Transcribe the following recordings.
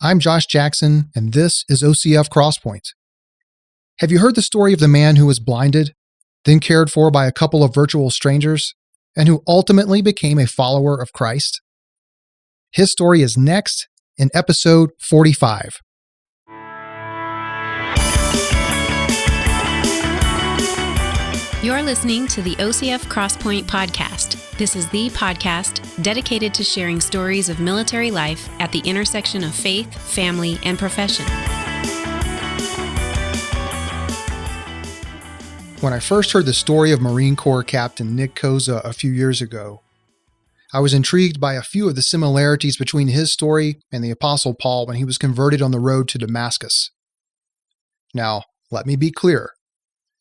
I'm Josh Jackson, and this is OCF Crosspoint. Have you heard the story of the man who was blinded, then cared for by a couple of virtual strangers, and who ultimately became a follower of Christ? His story is next in episode 45. You're listening to the OCF Crosspoint podcast. This is the podcast dedicated to sharing stories of military life at the intersection of faith, family, and profession. When I first heard the story of Marine Corps Captain Nick Koza a few years ago, I was intrigued by a few of the similarities between his story and the Apostle Paul when he was converted on the road to Damascus. Now, let me be clear.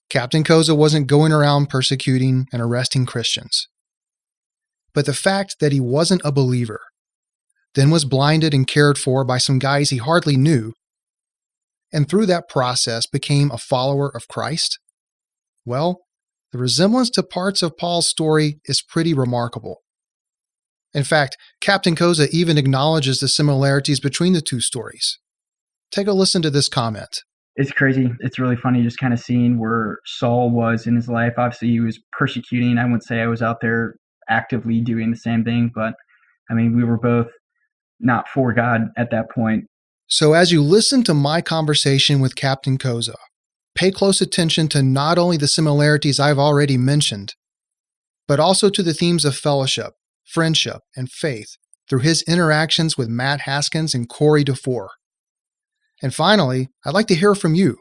Captain Koza wasn't going around persecuting and arresting Christians. But the fact that he wasn't a believer, then was blinded and cared for by some guys he hardly knew, and through that process became a follower of Christ, well, the resemblance to parts of Paul's story is pretty remarkable. In fact, Captain Koza even acknowledges the similarities between the two stories. Take a listen to this comment. It's crazy. It's really funny just kind of seeing where Saul was in his life. Obviously, he was persecuting. I wouldn't say I was out there actively doing the same thing, but I mean, we were both not for God at that point. So as you listen to my conversation with Captain Koza, pay close attention to not only the similarities I've already mentioned, but also to the themes of fellowship, friendship, and faith through his interactions with Matt Haskins and Kory Defore. And finally, I'd like to hear from you.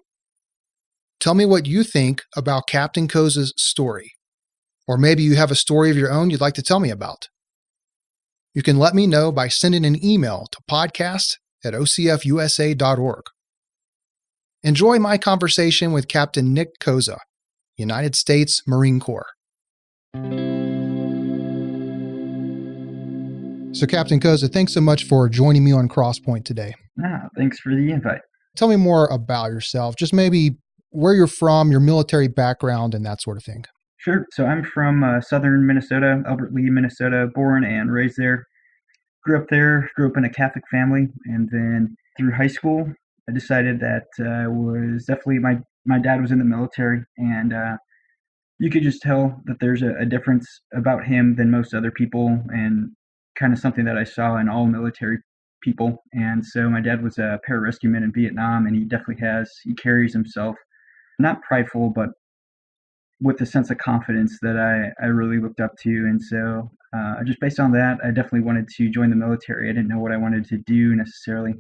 Tell me what you think about Captain Koza's story. Or maybe you have a story of your own you'd like to tell me about. You can let me know by sending an email to podcast@ocfusa.org. Enjoy my conversation with Captain Nick Koza, United States Marine Corps. So, Captain Koza, thanks so much for joining me on Crosspoint today. Thanks for the invite. Tell me more about yourself, just maybe where you're from, your military background, and that sort of thing. Sure. So I'm from southern Minnesota, Albert Lea, Minnesota, born and raised there. Grew up there, grew up in a Catholic family, and then through high school, I decided that was definitely my dad was in the military, and you could just tell that there's a difference about him than most other people, and kind of something that I saw in all military people. And so my dad was a pararescueman in Vietnam, and he carries himself not prideful, but with a sense of confidence that I really looked up to. And so just based on that, I definitely wanted to join the military. I didn't know what I wanted to do necessarily.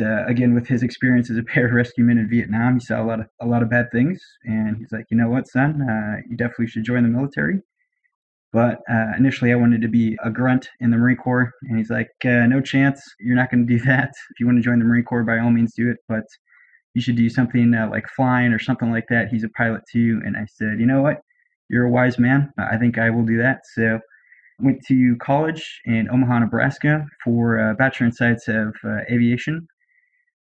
Again, with his experience as a pararescueman in Vietnam, he saw a lot of bad things, and he's like, you know what, son, you definitely should join the military. But initially, I wanted to be a grunt in the Marine Corps, and he's like, no chance, you're not going to do that. If you want to join the Marine Corps, by all means do it, but you should do something like flying or something like that. He's a pilot too. And I said, you know what, you're a wise man. I think I will do that. So I went to college in Omaha, Nebraska for a Bachelor in Science of Aviation.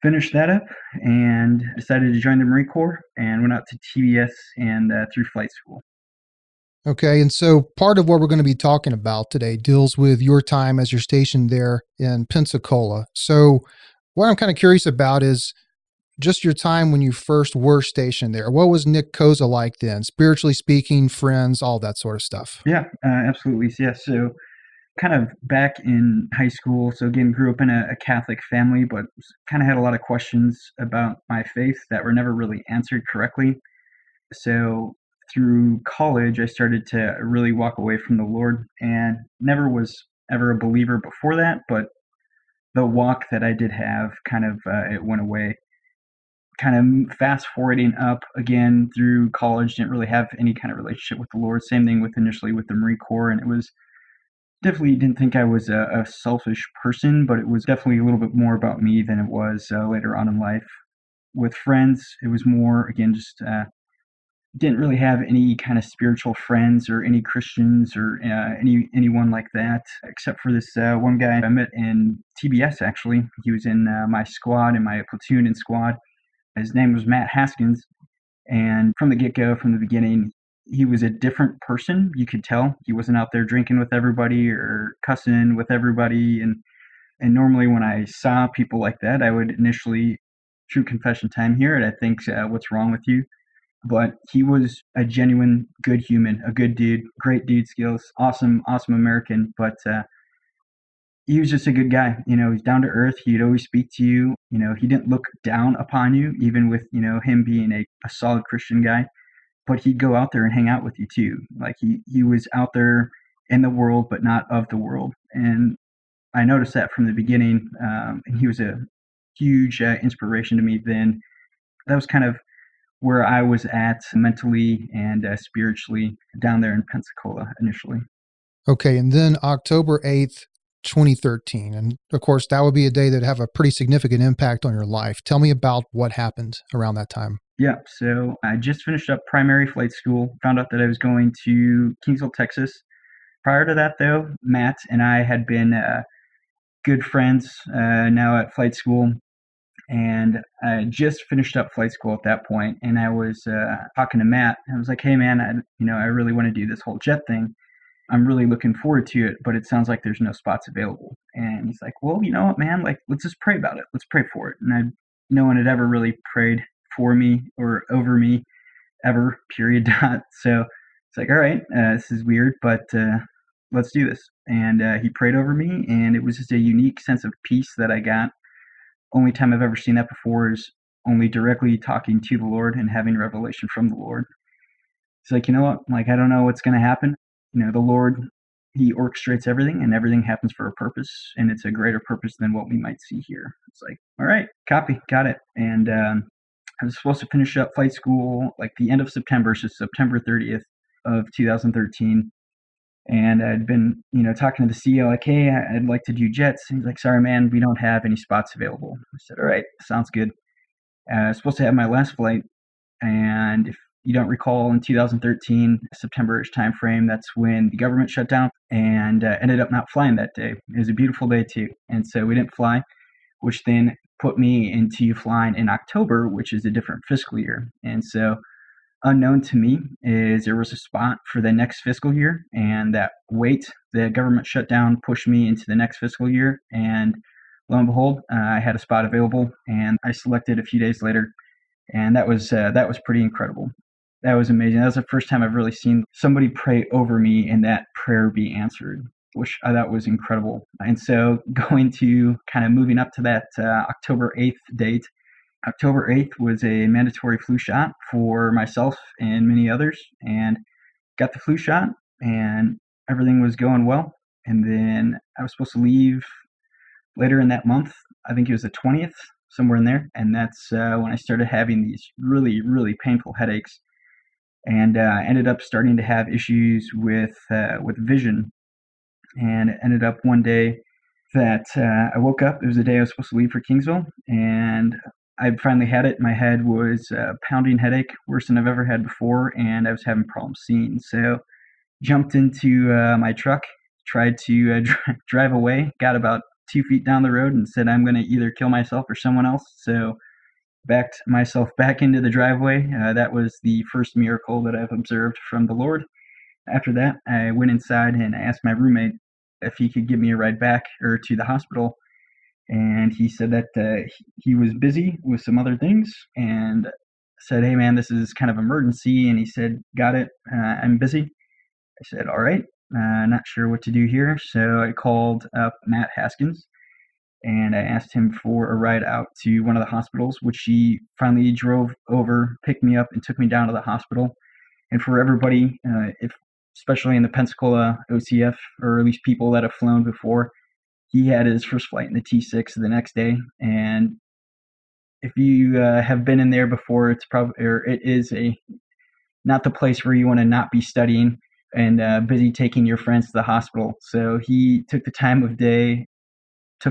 Finished that up and decided to join the Marine Corps and went out to TBS and through flight school. Okay, and so part of what we're going to be talking about today deals with your time as you're stationed there in Pensacola. So what I'm kind of curious about is just your time when you first were stationed there. What was Nick Koza like then, spiritually speaking, friends, all that sort of stuff? Yeah, absolutely. Yeah, so kind of back in high school, so again, grew up in a Catholic family, but kind of had a lot of questions about my faith that were never really answered correctly. So through college, I started to really walk away from the Lord, and never was ever a believer before that, but the walk that I did have kind of, it went away. Kind of fast forwarding up again through college, didn't really have any kind of relationship with the Lord. Same thing with initially with the Marine Corps, and it was definitely didn't think I was a selfish person, but it was definitely a little bit more about me than it was later on in life. With friends, it was more, again, just didn't really have any kind of spiritual friends or any Christians or anyone like that, except for this one guy I met in TBS, actually. He was in my squad, in my platoon and squad. His name was Matt Haskins, and from the get-go, from the beginning, he was a different person. You could tell he wasn't out there drinking with everybody or cussing with everybody, and And normally when I saw people like that, I would initially, true confession time here, and I think, what's wrong with you? But he was a genuine good human, a good dude, great dude skills, awesome American. But he was just a good guy. He's down to earth. He'd always speak to you. He didn't look down upon you, even with, him being a solid Christian guy. But he'd go out there and hang out with you too. Like he was out there in the world, but not of the world. And I noticed that from the beginning. And he was a huge inspiration to me then. That was kind of where I was at mentally and spiritually down there in Pensacola initially. Okay, and then October 8th, 2013. And of course, that would be a day that would have a pretty significant impact on your life. Tell me about what happened around that time. Yeah, so I just finished up primary flight school, found out that I was going to Kingsville, Texas. Prior to that, though, Matt and I had been good friends now at flight school. And I just finished up flight school at that point, and I was talking to Matt. I was like, "Hey, man, I really want to do this whole jet thing. I'm really looking forward to it, but it sounds like there's no spots available." And he's like, "Well, you know what, man? Like, let's just pray about it. Let's pray for it." And no one had ever really prayed for me or over me ever. Period. So it's like, all right, this is weird, but let's do this. And he prayed over me, and it was just a unique sense of peace that I got. Only time I've ever seen that before is only directly talking to the Lord and having revelation from the Lord. It's like, you know what? Like, I don't know what's going to happen. The Lord, he orchestrates everything, and everything happens for a purpose, and it's a greater purpose than what we might see here. It's like, all right, copy, got it. And I was supposed to finish up flight school like the end of September, so September 30th of 2013. And I'd been, talking to the CEO, like, "Hey, I'd like to do jets." And he's like, "Sorry, man, we don't have any spots available." I said, "All right, sounds good." I was supposed to have my last flight. And if you don't recall, in 2013, September-ish timeframe, that's when the government shut down and ended up not flying that day. It was a beautiful day, too. And so we didn't fly, which then put me into flying in October, which is a different fiscal year. And so unknown to me is there was a spot for the next fiscal year, and that the government shutdown pushed me into the next fiscal year, and lo and behold, I had a spot available, and I selected a few days later, and that was pretty incredible. That was amazing. That was the first time I've really seen somebody pray over me and that prayer be answered, which I thought was incredible. And so going to kind of moving up to that October 8th date, October 8th was a mandatory flu shot for myself and many others, and got the flu shot, and everything was going well. And then I was supposed to leave later in that month. I think it was the 20th, somewhere in there. And that's when I started having these really, really painful headaches, and ended up starting to have issues with vision. And it ended up one day that I woke up. It was the day I was supposed to leave for Kingsville, and I finally had it. My head was a pounding headache, worse than I've ever had before, and I was having problems seeing. So jumped into my truck, tried to drive away, got about 2 feet down the road and said, I'm going to either kill myself or someone else. So backed myself back into the driveway. That was the first miracle that I've observed from the Lord. After that, I went inside and I asked my roommate if he could give me a ride back or to the hospital. And he said that he was busy with some other things, and said, "Hey, man, this is kind of emergency." And he said, "Got it. I'm busy." I said, "All right. Not sure what to do here." So I called up Matt Haskins, and I asked him for a ride out to one of the hospitals, which he finally drove over, picked me up, and took me down to the hospital. And for everybody, especially in the Pensacola OCF, or at least people that have flown before, he had his first flight in the T6 the next day. And if you have been in there before, it is not the place where you want to not be studying and busy taking your friends to the hospital. So he took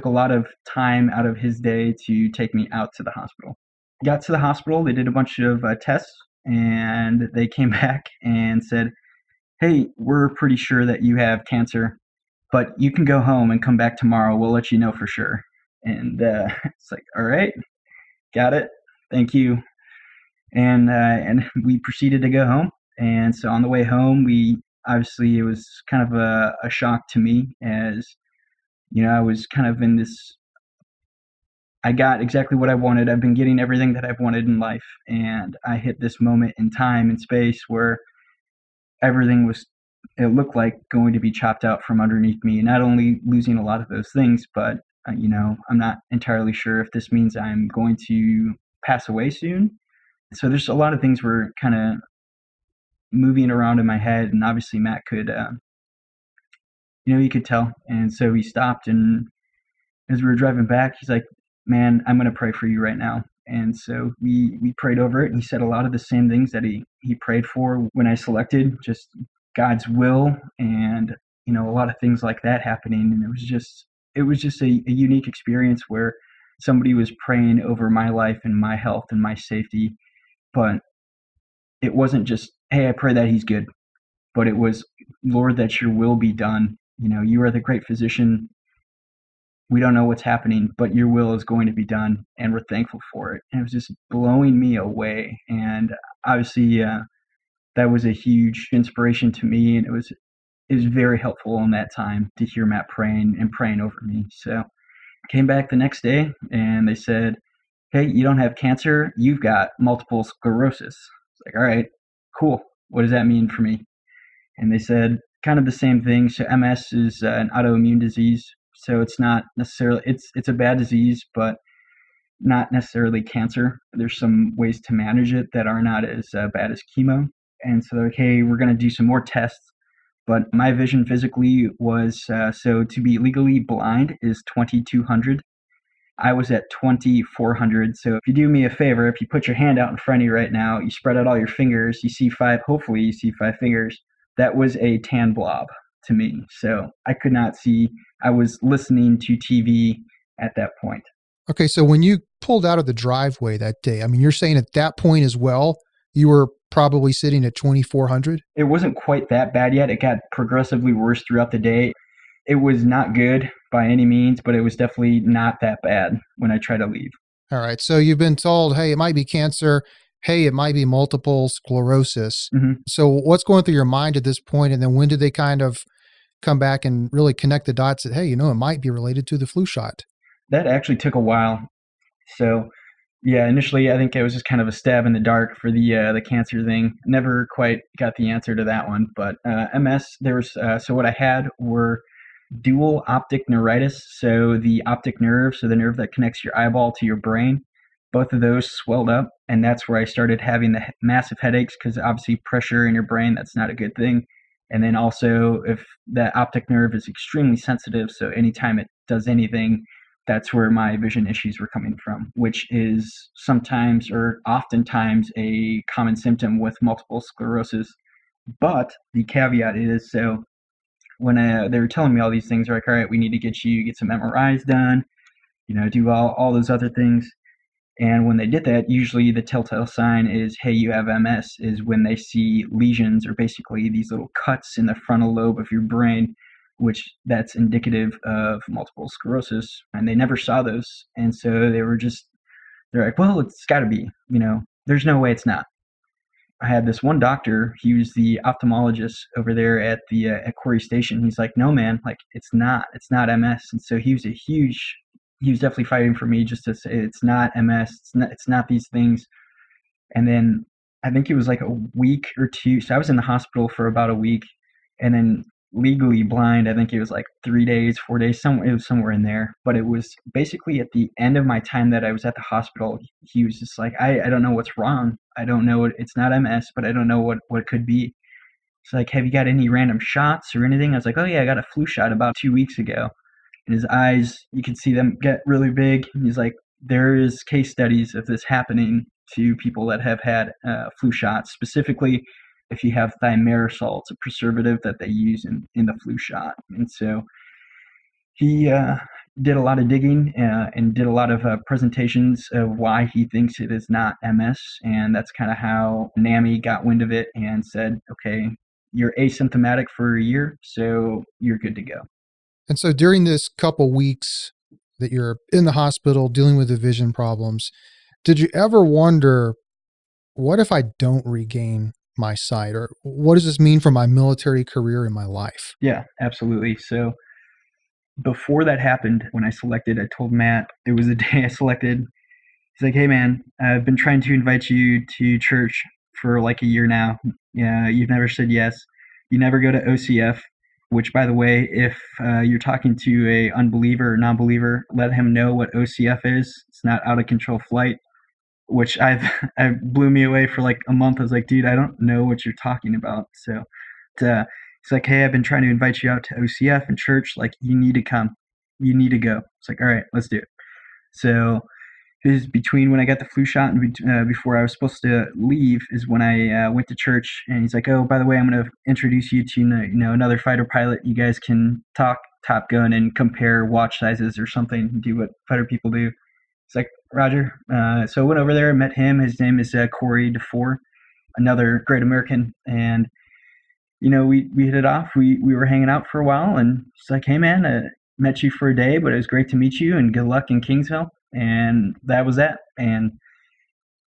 a lot of time out of his day to take me out to the hospital. Got to the hospital, they did a bunch of tests, and they came back and said, "Hey, we're pretty sure that you have cancer, but you can go home and come back tomorrow. We'll let you know for sure." And it's like, all right, got it. Thank you. And we proceeded to go home. And so on the way home, it was kind of a shock to me, as I was kind of in this, I got exactly what I wanted. I've been getting everything that I've wanted in life. And I hit this moment in time and space where everything was, it looked like going to be chopped out from underneath me. Not only losing a lot of those things, but, I'm not entirely sure if this means I'm going to pass away soon. So there's a lot of things were kind of moving around in my head. And obviously Matt could, he could tell. And so he stopped, and as we were driving back, he's like, "Man, I'm going to pray for you right now." And so we prayed over it, and he said a lot of the same things that he prayed for when I selected, just God's will, and a lot of things like that happening. And it was just a unique experience where somebody was praying over my life and my health and my safety, but it wasn't just, "Hey, I pray that he's good," but it was, "Lord, that your will be done. You are the great physician. We don't know what's happening, but your will is going to be done, and we're thankful for it." And it was just blowing me away. And obviously, that was a huge inspiration to me, and it was very helpful in that time to hear Matt praying over me. So I came back the next day, and they said, "Hey, you don't have cancer, you've got multiple sclerosis." It's like, all right, cool. What does that mean for me? And they said kind of the same thing. So MS is an autoimmune disease. So it's not necessarily, it's a bad disease, but not necessarily cancer. There's some ways to manage it that are not as bad as chemo. And so they're like, "Hey, we're going to do some more tests." But my vision physically was, so to be legally blind is 2,200. I was at 2,400. So if you do me a favor, if you put your hand out in front of you right now, you spread out all your fingers, you see five, hopefully you see five fingers. That was a tan blob to me. So I could not see. I was listening to TV at that point. Okay, so when you pulled out of the driveway that day, I mean, you're saying at that point as well, you were probably sitting at 2,400? It wasn't quite that bad yet. It got progressively worse throughout the day. It was not good by any means, but it was definitely not that bad when I tried to leave. All right, so you've been told, hey, it might be cancer. Hey, it might be multiple sclerosis. Mm-hmm. So what's going through your mind at this point? And then when did they kind of come back and really connect the dots that, hey, it might be related to the flu shot? That actually took a while. So yeah, initially I think it was just kind of a stab in the dark for the cancer thing. Never quite got the answer to that one. But MS, there was, so what I had were dual optic neuritis. So the optic nerve, so the nerve that connects your eyeball to your brain, both of those swelled up. And that's where I started having the massive headaches, because obviously pressure in your brain, that's not a good thing. And then also if that optic nerve is extremely sensitive, so anytime it does anything, that's where my vision issues were coming from, which is sometimes or oftentimes a common symptom with multiple sclerosis. But the caveat is, so when they were telling me all these things, they're like, "All right, we need to get some MRIs done, do all those other things." And when they did that, usually the telltale sign is, "Hey, you have MS," is when they see lesions, or basically these little cuts in the frontal lobe of your brain, which that's indicative of multiple sclerosis. And they never saw those. And so they're like, "Well, it's got to be, there's no way it's not." I had this one doctor, he was the ophthalmologist over there at at Kory Station. He's like, "No, man, like it's not MS." And so he was definitely fighting for me just to say it's not MS, it's not these things. And then I think it was like a week or two. So I was in the hospital for about a week, and then legally blind, I think it was like 3 days, 4 days, it was somewhere in there. But it was basically at the end of my time that I was at the hospital, he was just like, I don't know what's wrong. I don't know it's not MS, but I don't know what it could be. It's like, "Have you got any random shots or anything?" I was like, "Oh yeah, I got a flu shot about 2 weeks ago." And his eyes, you could see them get really big. And he's like, "There is case studies of this happening to people that have had flu shots, specifically if you have thimerosal. It's a preservative that they use in the flu shot." And so he did a lot of digging and did a lot of presentations of why he thinks it is not MS. And that's kind of how NAMI got wind of it and said, "Okay, you're asymptomatic for a year, so you're good to go." And so during this couple weeks that you're in the hospital dealing with the vision problems, did you ever wonder, what if I don't regain my sight? Or what does this mean for my military career and my life? Yeah, absolutely. So before that happened, when I selected, I told Matt, it was the day I selected. He's like, hey man, I've been trying to invite you to church for like a year now. Yeah, you've never said yes. You never go to OCF, which, by the way, if you're talking to a unbeliever or non-believer, let him know what OCF is. It's not out of control flight, which I blew me away for like a month. I was like, dude, I don't know what you're talking about. So it's like, hey, I've been trying to invite you out to OCF and church. Like, you need to come. You need to go. It's like, all right, let's do it. So is between when I got the flu shot and before I was supposed to leave is when I went to church, and he's like, oh, by the way, I'm going to introduce you to another fighter pilot. You guys can talk Top Gun and compare watch sizes or something, do what fighter people do. It's like, Roger. So I went over there, met him. His name is Kory Defore, another great American. And, we hit it off. We were hanging out for a while, and it's like, hey, man, I met you for a day, but it was great to meet you, and good luck in Kingsville. And that was that. And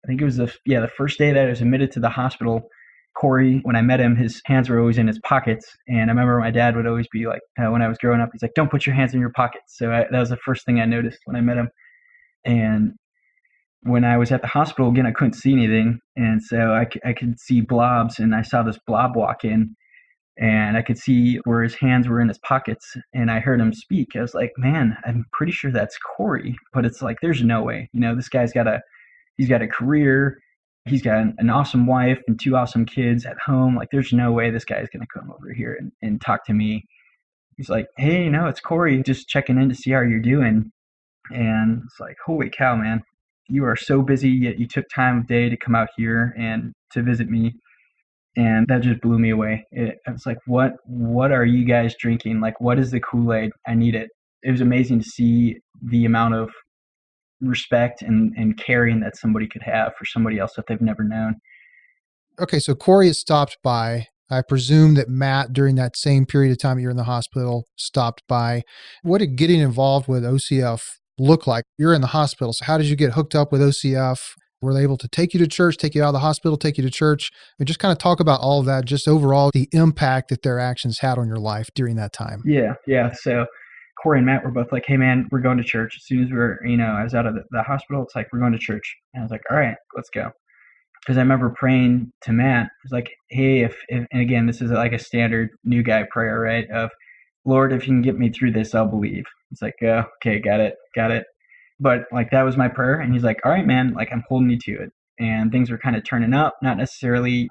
I think it was the first day that I was admitted to the hospital. Kory, when I met him, his hands were always in his pockets. And I remember my dad would always be like, when I was growing up, he's like, don't put your hands in your pockets. So that was the first thing I noticed when I met him. And when I was at the hospital, again, I couldn't see anything. And so I could see blobs, and I saw this blob walk in. And I could see where his hands were in his pockets, and I heard him speak. I was like, man, I'm pretty sure that's Kory, but it's like, there's no way. This guy's he's got a career. He's got an awesome wife and 2 awesome kids at home. Like, there's no way this guy's going to come over here and talk to me. He's like, hey, it's Kory, just checking in to see how you're doing. And it's like, holy cow, man, you are so busy, yet you took time of day to come out here and to visit me. And that just blew me away. I was like, what are you guys drinking? Like, what is the Kool-Aid? I need it. It was amazing to see the amount of respect and caring that somebody could have for somebody else that they've never known. Okay, so Kory is stopped by. I presume that Matt, during that same period of time you're in the hospital, stopped by. What did getting involved with OCF look like? You're in the hospital, so how did you get hooked up with OCF? Were they able to take you to church, take you out of the hospital, take you to church? And just kind of talk about all of that, just overall the impact that their actions had on your life during that time. Yeah. So Kory and Matt were both like, hey, man, we're going to church. As soon as I was out of the hospital, it's like, we're going to church. And I was like, all right, let's go. Because I remember praying to Matt. It was like, hey, if and again, this is like a standard new guy prayer, right? Of, Lord, if you can get me through this, I'll believe. It's like, oh, okay, got it. But like, that was my prayer. And he's like, all right, man, like, I'm holding you to it. And things were kind of turning up. Not necessarily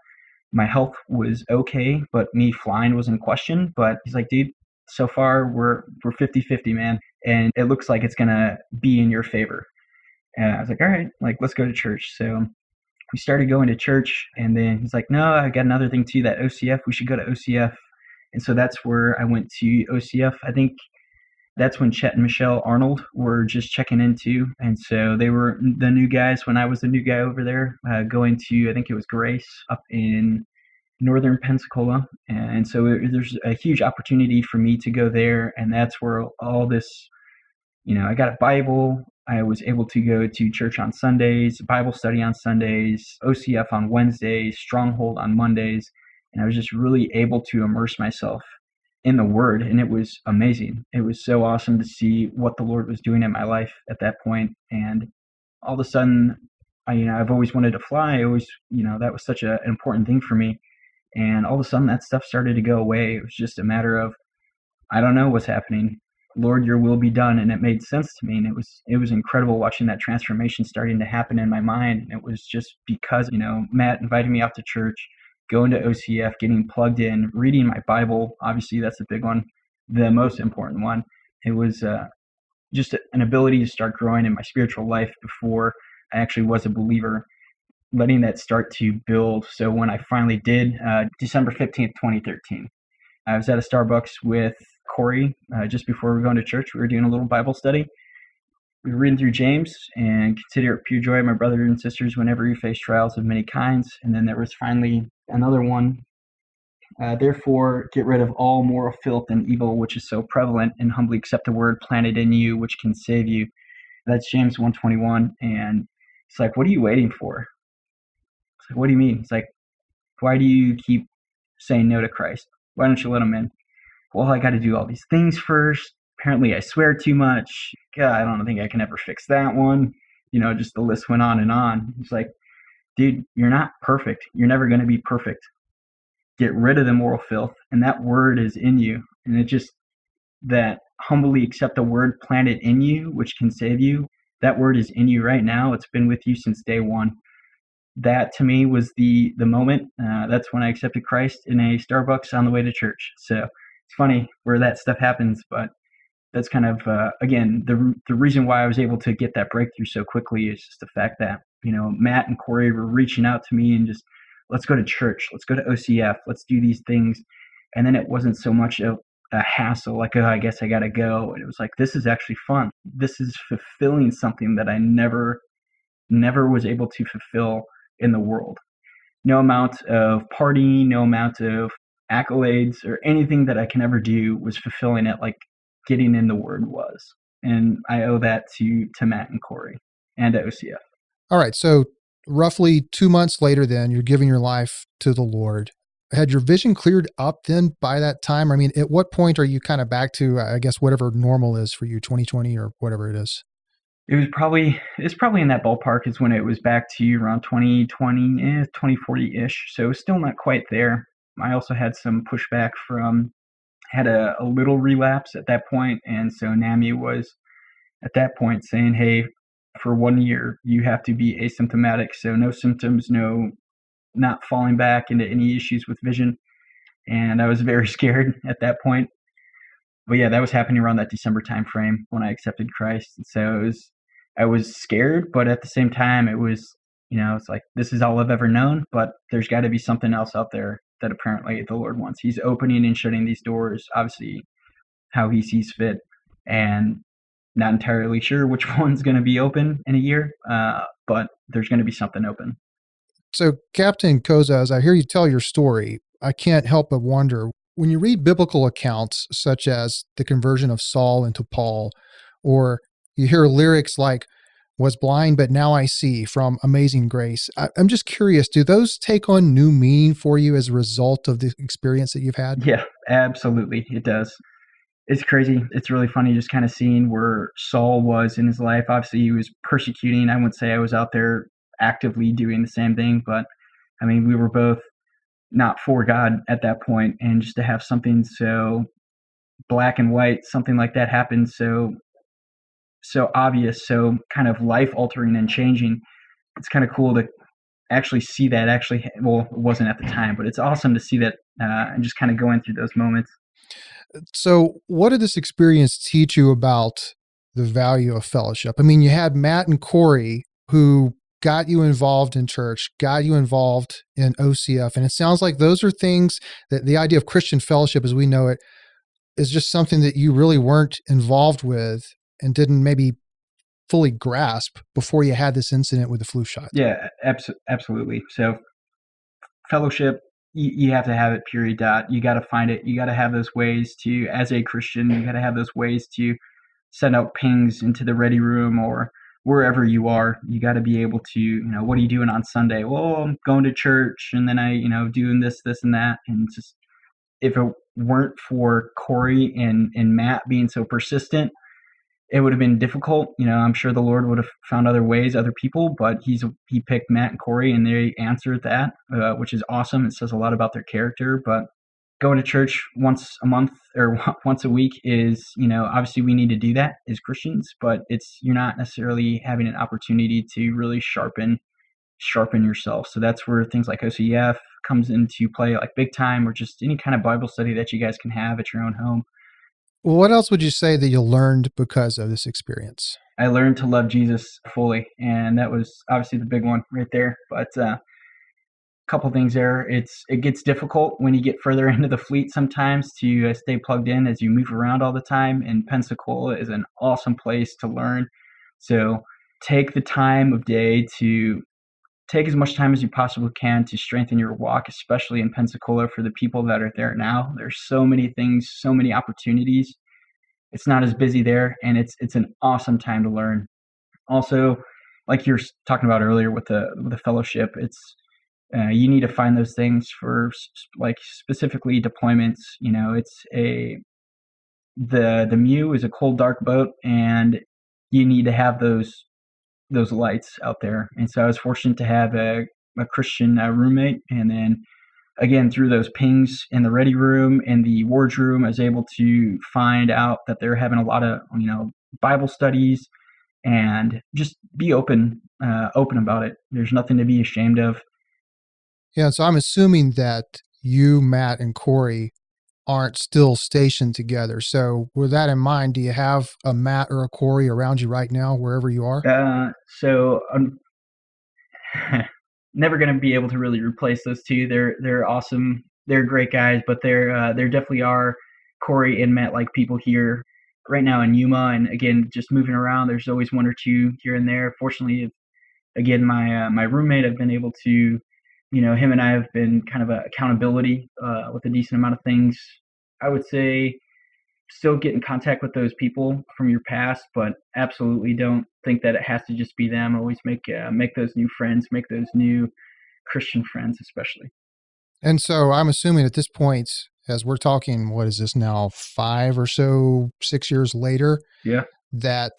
my health was okay, but me flying was in question. But he's like, dude, so far we're 50-50, man. And it looks like it's going to be in your favor. And I was like, all right, like, let's go to church. So we started going to church. And then he's like, no, I got another thing too, that OCF, we should go to OCF. And so that's where I went to OCF. I think that's when Chet and Michelle Arnold were just checking into. And so they were the new guys when I was the new guy over there, going to, I think it was Grace up in northern Pensacola. And so there's a huge opportunity for me to go there. And that's where all this, I got a Bible. I was able to go to church on Sundays, Bible study on Sundays, OCF on Wednesdays, Stronghold on Mondays. And I was just really able to immerse myself in the Word, and it was amazing. It was so awesome to see what the Lord was doing in my life at that point. And all of a sudden, I've always wanted to fly. I always, that was such an important thing for me. And all of a sudden, that stuff started to go away. It was just a matter of, I don't know what's happening. Lord, your will be done. And it made sense to me. And it was incredible watching that transformation starting to happen in my mind. And it was just because, Matt invited me out to church, going to OCF, getting plugged in, reading my Bible. Obviously, that's a big one, the most important one. It was just an ability to start growing in my spiritual life before I actually was a believer, letting that start to build. So when I finally did, December 15th, 2013, I was at a Starbucks with Kory just before we were going to church. We were doing a little Bible study. We were reading through James, and consider it pure joy, my brothers and sisters, whenever you face trials of many kinds. And then there was finally another one. Therefore, get rid of all moral filth and evil, which is so prevalent, and humbly accept the word planted in you, which can save you. That's James 1:21. And it's like, what are you waiting for? It's like, what do you mean? It's like, why do you keep saying no to Christ? Why don't you let him in? Well, I got to do all these things first. apparently I swear too much. God, I don't think I can ever fix that one. Just the list went on and on. It's like, dude, you're not perfect. You're never going to be perfect. Get rid of the moral filth, and that word is in you. And it just, that humbly accept the word planted in you, which can save you. That word is in you right now. It's been with you since day one. That to me was the moment. That's when I accepted Christ in a Starbucks on the way to church. So it's funny where that stuff happens, but that's kind of, again, the reason why I was able to get that breakthrough so quickly is just the fact that, Matt and Kory were reaching out to me and just, let's go to church, let's go to OCF, let's do these things. And then it wasn't so much a hassle, like, oh, I guess I got to go. And it was like, this is actually fun. This is fulfilling something that I never was able to fulfill in the world. No amount of partying, no amount of accolades or anything that I can ever do was fulfilling it like getting in the word was. And I owe that to Matt and Kory and to OCF. All right. So roughly 2 months later, then you're giving your life to the Lord. Had your vision cleared up then by that time? I mean, at what point are you kind of back to, I guess, whatever normal is for you, 2020 or whatever it is? It's probably in that ballpark is when it was back to around 2020, 2040-ish. So it was still not quite there. I also had some pushback had a little relapse at that point. And so NAMI was at that point saying, hey, for 1 year, you have to be asymptomatic. So no symptoms, not falling back into any issues with vision. And I was very scared at that point. But yeah, that was happening around that December timeframe when I accepted Christ. And so I was scared, but at the same time, it was, it's like, this is all I've ever known, but there's got to be something else out there that apparently the Lord wants. He's opening and shutting these doors, obviously, how he sees fit. And not entirely sure which one's going to be open in a year, but there's going to be something open. So, Captain Koza, as I hear you tell your story, I can't help but wonder, when you read biblical accounts such as the conversion of Saul into Paul, or you hear lyrics like, was blind, but now I see from Amazing Grace. I'm just curious, do those take on new meaning for you as a result of the experience that you've had? Yeah, absolutely. It does. It's crazy. It's really funny just kind of seeing where Saul was in his life. Obviously, he was persecuting. I wouldn't say I was out there actively doing the same thing, but I mean, we were both not for God at that point. And just to have something so black and white, something like that happen so obvious, so kind of life altering and changing. It's kind of cool to actually see that well, it wasn't at the time, but it's awesome to see that and just kind of going through those moments. So what did this experience teach you about the value of fellowship? I mean, you had Matt and Kory who got you involved in church, got you involved in OCF. And it sounds like those are things that the idea of Christian fellowship as we know it is just something that you really weren't involved with and didn't maybe fully grasp before you had this incident with the flu shot. Yeah, absolutely. So fellowship, you have to have it, period, dot. You got to find it. You got to have those ways to, as a Christian, you got to have those ways to send out pings into the ready room or wherever you are. You got to be able to, what are you doing on Sunday? Well, I'm going to church and then I, doing this and that. And just, if it weren't for Kory and Matt being so persistent, it would have been difficult. I'm sure the Lord would have found other ways, other people, but he picked Matt and Kory and they answered that, which is awesome. It says a lot about their character. But going to church once a month or once a week is, obviously we need to do that as Christians, but you're not necessarily having an opportunity to really sharpen yourself. So that's where things like OCF comes into play, like big time, or just any kind of Bible study that you guys can have at your own home. What else would you say that you learned because of this experience? I learned to love Jesus fully, and that was obviously the big one right there. But a couple things there. It gets difficult when you get further into the fleet sometimes to stay plugged in as you move around all the time, and Pensacola is an awesome place to learn. So take the time of day to take as much time as you possibly can to strengthen your walk, especially in Pensacola for the people that are there now. There's so many things, so many opportunities. It's not as busy there, and it's an awesome time to learn. Also, like you're talking about earlier with the fellowship, it's you need to find those things for like specifically deployments. the Mew is a cold, dark boat, and you need to have those lights out there. And so I was fortunate to have a Christian roommate, and then again through those pings in the ready room and the wardroom, I was able to find out that they're having a lot of Bible studies, and just be open about it. There's nothing to be ashamed of. Yeah, so I'm assuming that you, Matt, and Kory aren't still stationed together. So with that in mind, do you have a Matt or a Kory around you right now, wherever you are? So I'm never going to be able to really replace those two. They're awesome. They're great guys, but there definitely are Kory and Matt like people here right now in Yuma. And again, just moving around, there's always one or two here and there. Fortunately, again, my roommate, I've been able to, him and I have been kind of a accountability with a decent amount of things. I would say still get in contact with those people from your past, but absolutely don't think that it has to just be them. Always make those new friends, make those new Christian friends, especially. And so I'm assuming at this point, as we're talking, what is this now, 5 or so, 6 years later? Yeah. That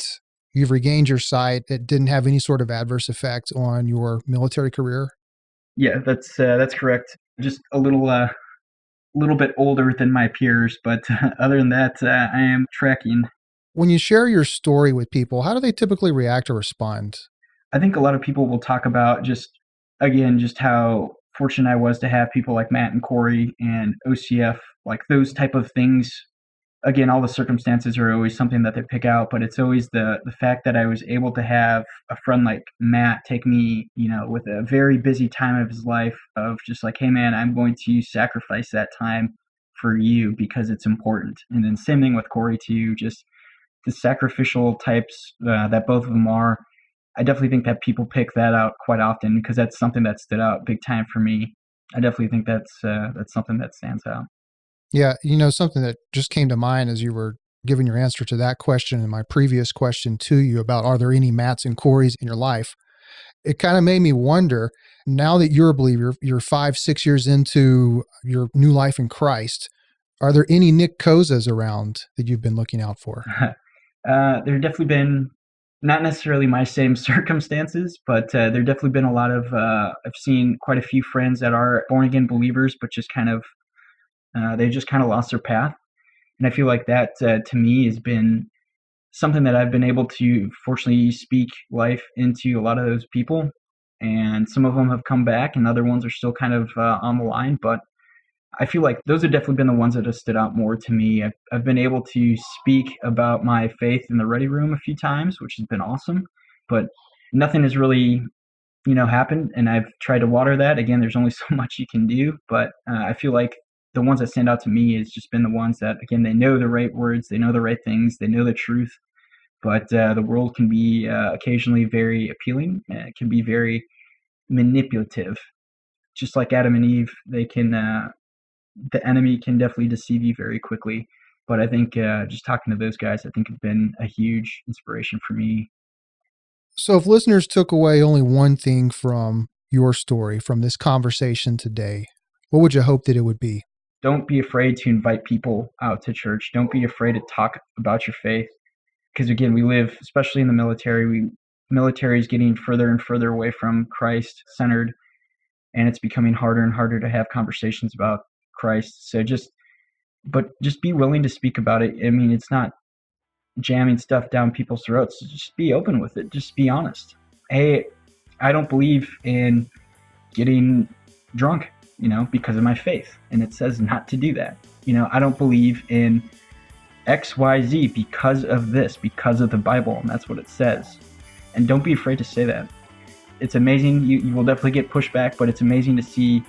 you've regained your sight. It didn't have any sort of adverse effect on your military career? Yeah, that's correct. Just a little bit older than my peers, but other than that, I am tracking. When you share your story with people, how do they typically react or respond? I think a lot of people will talk about just how fortunate I was to have people like Matt and Kory and OCF, like those type of things. Again, all the circumstances are always something that they pick out, but it's always the fact that I was able to have a friend like Matt take me, with a very busy time of his life, of just like, hey man, I'm going to sacrifice that time for you because it's important. And then same thing with Kory too, just the sacrificial types that both of them are. I definitely think that people pick that out quite often because that's something that stood out big time for me. I definitely think that's something that stands out. Yeah, something that just came to mind as you were giving your answer to that question and my previous question to you about are there any Matts and Korys in your life? It kind of made me wonder, now that you're a believer, you're 5-6 years into your new life in Christ, are there any Nick Kozas around that you've been looking out for? There have definitely been, not necessarily my same circumstances, but there have definitely been a lot of, I've seen quite a few friends that are born again believers, but just kind of, they just kind of lost their path. And I feel like that to me has been something that I've been able to fortunately speak life into a lot of those people. And some of them have come back and other ones are still kind of on the line. But I feel like those have definitely been the ones that have stood out more to me. I've been able to speak about my faith in the ready room a few times, which has been awesome. But nothing has really happened. And I've tried to water that. Again, there's only so much you can do. But I feel like the ones that stand out to me has just been the ones that, again, they know the right words, they know the right things, they know the truth, but the world can be occasionally very appealing. It can be very manipulative. Just like Adam and Eve, they can, the enemy can definitely deceive you very quickly. But I think just talking to those guys, I think have been a huge inspiration for me. So if listeners took away only one thing from your story, from this conversation today, what would you hope that it would be? Don't be afraid to invite people out to church. Don't be afraid to talk about your faith. Because again, we live, especially in the military, military is getting further and further away from Christ-centered, and it's becoming harder and harder to have conversations about Christ. So just be willing to speak about it. I mean, it's not jamming stuff down people's throats. Just be open with it. Just be honest. Hey, I don't believe in getting drunk, because of my faith. And it says not to do that. I don't believe in XYZ because of this, because of the Bible. And that's what it says. And don't be afraid to say that. It's amazing. You will definitely get pushback, but it's amazing to see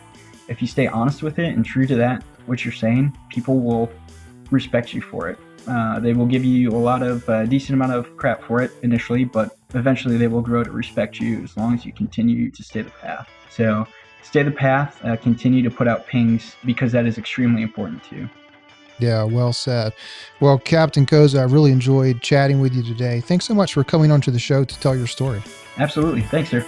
if you stay honest with it and true to that, what you're saying, people will respect you for it. They will give you a lot of decent amount of crap for it initially, but eventually they will grow to respect you as long as you continue to stay the path. So stay the path, continue to put out pings because that is extremely important too. Yeah, well said. Well, Captain Koza, I really enjoyed chatting with you today. Thanks so much for coming onto the show to tell your story. Absolutely. Thanks, sir.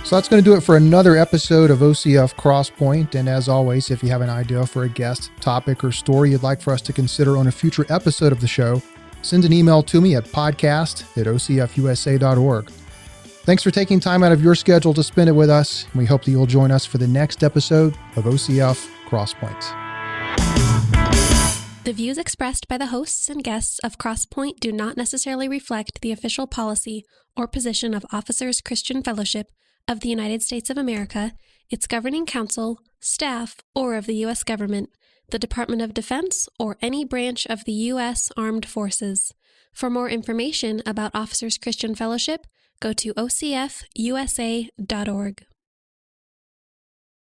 So that's going to do it for another episode of OCF Crosspoint. And as always, if you have an idea for a guest, topic, or story you'd like for us to consider on a future episode of the show, send an email to me at podcast@ocfusa.org. Thanks for taking time out of your schedule to spend it with us. We hope that you'll join us for the next episode of OCF Crosspoint. The views expressed by the hosts and guests of Crosspoint do not necessarily reflect the official policy or position of Officers Christian Fellowship of the United States of America, its governing council, staff, or of the U.S. government, the Department of Defense, or any branch of the U.S. Armed Forces. For more information about Officers Christian Fellowship, go to ocfusa.org.